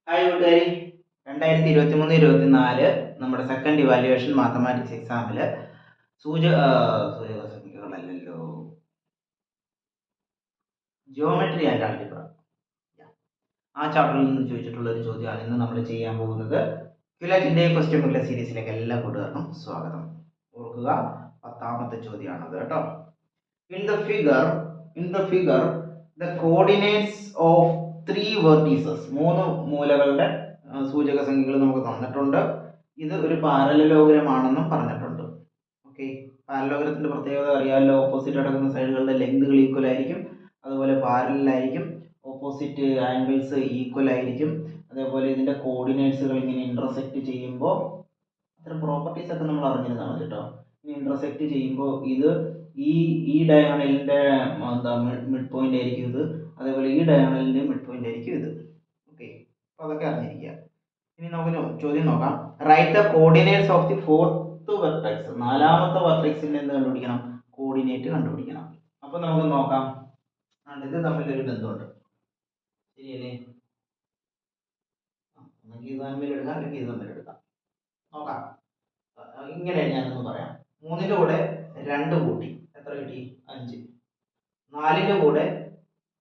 Hi കൂട്ടുകാരി, 2023-24 നമ്മുടെ second evaluation mathematics എക്സാമിൽ സൂചകസംഖ്യകളല്ലല്ലോ, ജിയോമെട്രി ആൻഡ് ആൾജിബ്ര ആ ചാപ്റ്ററിൽ നിന്ന് ചോദിച്ചിട്ടുള്ള ഒരു ചോദ്യമാണ് ഇന്ന് നമ്മൾ ചെയ്യാൻ പോകുന്നത്. ക്യുലറ്റിന്റെ ക്വസ്റ്റ്യൻ ബുക്കിലെ സീരീസിലേക്ക് എല്ലാ കൂട്ടുകാർക്കും സ്വാഗതം. ഓർക്കുക, 10ാമത്തെ ചോദ്യമാണത് കേട്ടോ. In the figure the coordinates of 3 vertices, 3 മൂലകളുടെ സൂചക സംഖ്യകൾ നമുക്ക് തന്നിട്ടുണ്ട്. ഇത് ഒരു പാരലലോഗ്രാം ആണെന്നും പറഞ്ഞിട്ടുണ്ട്. ഓക്കെ, പാരലലോഗ്രത്തിന്റെ പ്രത്യേകത അറിയാമല്ലോ. ഓപ്പോസിറ്റ് കിടക്കുന്ന സൈഡുകളുടെ ലെങ്തുകൾ ഈക്വൽ ആയിരിക്കും, അതുപോലെ പാരലൽ ആയിരിക്കും, ഓപ്പോസിറ്റ് ആംഗിൾസ് ഈക്വൽ ആയിരിക്കും, അതേപോലെ ഇതിന്റെ കോർഡിനേറ്റ്സുകൾ ഇങ്ങനെ ഇന്റർസെക്ട് ചെയ്യുമ്പോൾ അത്തരം പ്രോപ്പർട്ടീസ് ഒക്കെ നമ്മൾ അറിഞ്ഞിരുന്നാൽ മതി കേട്ടോ. ഇന്റർസെക്ട് ചെയ്യുമ്പോൾ ഇത് ഈ ഡയഗണലിന്റെ മിഡ് പോയിന്റ് ആയിരിക്കും ഇത്, അതേപോലെ ഈ ഡയഗണലിന്റെ മിഡ് പോയിന്റ് ആയിരിക്കും ഇത്. ഓക്കെ, അപ്പൊ അതൊക്കെ അറിഞ്ഞിരിക്കുക. ഇനി നമുക്ക് ചോദ്യം നോക്കാം. Write the coordinates of the 4th vertex. 4ാമത്തെ വെർട്ടെക്സിന്റെ എന്ത് കണ്ടുപിടിക്കണം? കോർഡിനേറ്റ് കണ്ടുപിടിക്കണം. അപ്പൊ നമുക്ക് നോക്കാം. ഇത് തമ്മിലൊരു ബന്ധമുണ്ട്, ശരിയല്ലേ? നമുക്ക് ഇത് തമ്മിൽ എടുക്കാം, അല്ലെങ്കിൽ ഇത് തമ്മിൽ എടുക്കാം. നോക്കാം. ഇങ്ങനെ ഞാനൊന്ന് പറയാം. 3ന്റെ കൂടെ 2 കൂട്ടി എത്ര കിട്ടി? 5. 4ന്റെ കൂടെ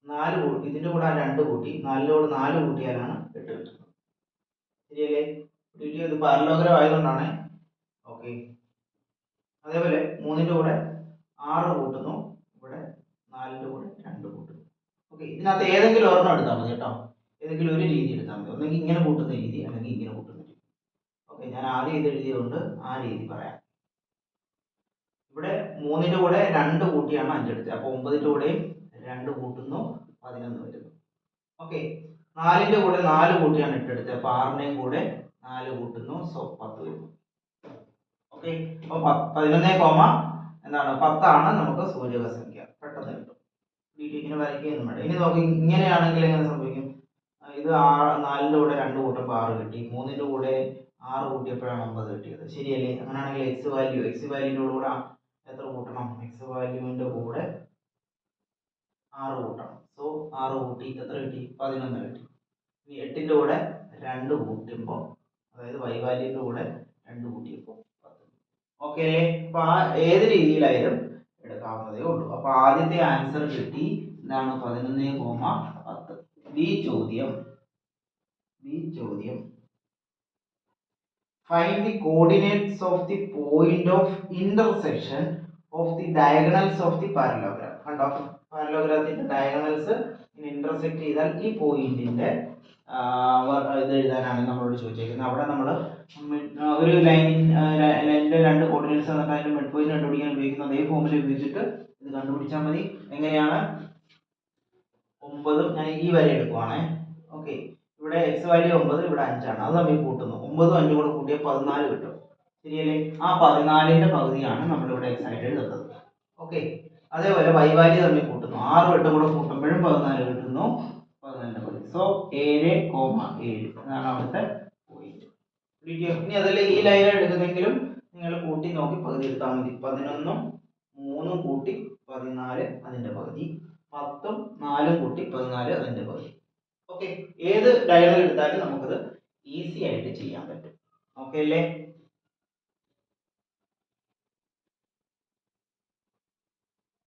4 കൂട്ടി, ഇതിന്റെ കൂടെ 2 കൂട്ടി, 4ന്റെ കൂടെ 4 കൂട്ടിയാലാണ് 8 കിട്ടുന്നത്. ശരിയല്ലേ? ഇത് പാരലോഗ്രാം ആയതുകൊണ്ടാണ്. ഓക്കെ, അതേപോലെ 3ന്റെ കൂടെ 6 കൂട്ടുന്നു, ഇവിടെ 4ന്റെ കൂടെ 2 കൂട്ടുന്നു. ഓക്കെ, ഇതിനകത്ത് ഏതെങ്കിലും ഒരെണ്ണം എടുത്താൽ മതി കേട്ടോ. ഏതെങ്കിലും ഒരു രീതി എടുത്താൽ മതി. ഒന്നെങ്കിൽ ഇങ്ങനെ കൂട്ടുന്ന രീതി, അല്ലെങ്കിൽ ഇങ്ങനെ കൂട്ടുന്ന രീതി. ഓക്കെ, ഞാൻ ആദ്യം ഇത് എഴുതിയതുകൊണ്ട് ആ രീതി പറയാം. ഇവിടെ 3ന്റെ കൂടെ 2 കൂട്ടിയാണ് 5 എടുത്തത്, അപ്പൊ 9ന്റെ കൂടെയും 2 കൂട്ടുന്നു, 11 വരുന്നു. ഓക്കെ, 4ന്റെ കൂടെ 4 കൂട്ടിയാണ് 8 എടുത്തത്, അപ്പൊ 6ന്റെയും കൂടെ 4 കൂട്ടുന്നു, സോ 10 വരുന്നു. ഓക്കെ, അപ്പൊ 11, എന്താണ് 10 ആണ് നമുക്ക് സൂചക സംഖ്യ. പെട്ടെന്ന് കിട്ടും. ഇങ്ങനെ വരയ്ക്കുകയൊന്നും വേണ്ട. ഇനി നോക്കി, ഇങ്ങനെയാണെങ്കിൽ എങ്ങനെ സംഭവിക്കും? ഇത് 4ന്റെ കൂടെ 2 കൂട്ടുമ്പോൾ 6 കിട്ടി, 3ന്റെ കൂടെ 6 കൂട്ടിയപ്പോഴാണ് 9 കിട്ടിയത്. ശരിയല്ലേ? അങ്ങനെയാണെങ്കിൽ എക്സ് വാല്യൂന്റെ കൂടെ എത്ര കൂട്ടണം? എക്സ് വാല്യൂവിന്റെ കൂടെ 6 കൂട്ടണം. സോ 6 കൂട്ടി എത്ര കിട്ടി? 11 കിട്ടി. ഇനി 8ന്റെ കൂടെ 2 കൂട്ടുമ്പോൾ, അതായത് വൈ വാല്യൂന്റെ കൂടെ 2 കൂട്ടിയപ്പോൾ 10. ഓക്കെ അല്ലേ? അപ്പൊ ഏത് രീതിയിലായാലും എടുക്കാവുന്നതേ ഉള്ളൂ. അപ്പൊ ആദ്യത്തെ ആൻസർ കിട്ടി. എന്താണ്? 11,10. ബി ചോദ്യം find the coordinates of the point of intersection of the diagonals of the parallelogram. കണ്ടോ, പാരലോഗ്രാഫത്തിന്റെ ഡയഗണൽസ് ഇന്റർസെക്ട് ചെയ്താൽ ഈ പോയിന്റിന്റെ ഇത് എഴുതാനാണ് നമ്മളോട് ചോദിച്ചേക്കുന്നത്. അവിടെ നമ്മൾ ഒരു ലൈനിന്റെ 2 കോർഡിനേറ്റ്സ് തന്നിട്ട് അതിന്റെ മിഡ് പോയിന്റ് കണ്ടുപിടിക്കാൻ ഉപയോഗിക്കുന്ന അതേ ഫോർമുല ഉപയോഗിച്ചിട്ട് ഇത് കണ്ടുപിടിച്ചാൽ മതി. എങ്ങനെയാണ്? 9, ഞാൻ ഈ വരെ എടുക്കുവാണേ. ഓക്കെ, ഇവിടെ എക്സ് വാല്യൂ 9, ഇവിടെ 5 ആണ്. അത് തമ്മിൽ കൂട്ടുന്നു. 9ഉം 5ഉം കൂടെ കൂട്ടിയാൽ 14 കിട്ടും. ശരിയല്ലേ? ആ 14ന്റെ പകുതിയാണ് നമ്മളിവിടെ എക്സ് ആയിട്ട് എഴുതുന്നത്. ഓക്കെ, അതേപോലെ വൈ വാല്യൂ തമ്മിൽ കൂട്ടുന്നു. 6ഉം 8ഉം കൂടെ കൂട്ടുമ്പോഴും 14 കിട്ടുന്നു. 14ന്റെ പകുതി. സോ 7,7 എന്നാണ് അവിടുത്തെ പോയിന്റ്. ഇനി അതല്ല ഈ ലൈൻ എടുക്കുന്നെങ്കിലും നിങ്ങൾ കൂട്ടി നോക്കി പകുതി എടുത്താൽ മതി. 11ഉം 3ഉം കൂട്ടി 14 അതിന്റെ പകുതി, 10ഉം 4ഉം കൂട്ടി 14 അതിന്റെ പകുതി. ഓക്കെ, ഏത് ഡയഗണൽ എടുത്താലും നമുക്കത് ഈസി ആയിട്ട് ചെയ്യാൻ പറ്റും. ഓക്കെ അല്ലേ?